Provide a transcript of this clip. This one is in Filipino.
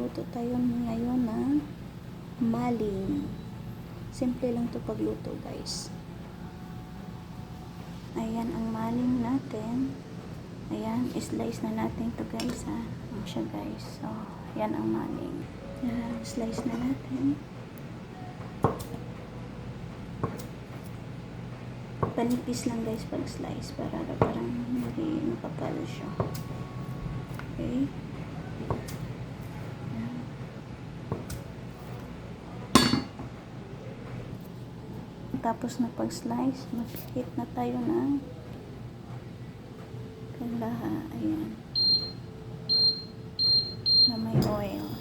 Magluto tayo ngayon ng maling. Simple lang to pagluto, guys. Ayan ang maling natin. Ayan, slice na natin to, guys, ha. Ayan siya, guys. So, yan ang maling. Ayan, slice na natin. Panipis lang, guys, pag slice para parang hindi makapal siya. Okay. Ayan. Tapos na pag slice, mag-hit na tayo ng kalaha. Ayan. Na may oil.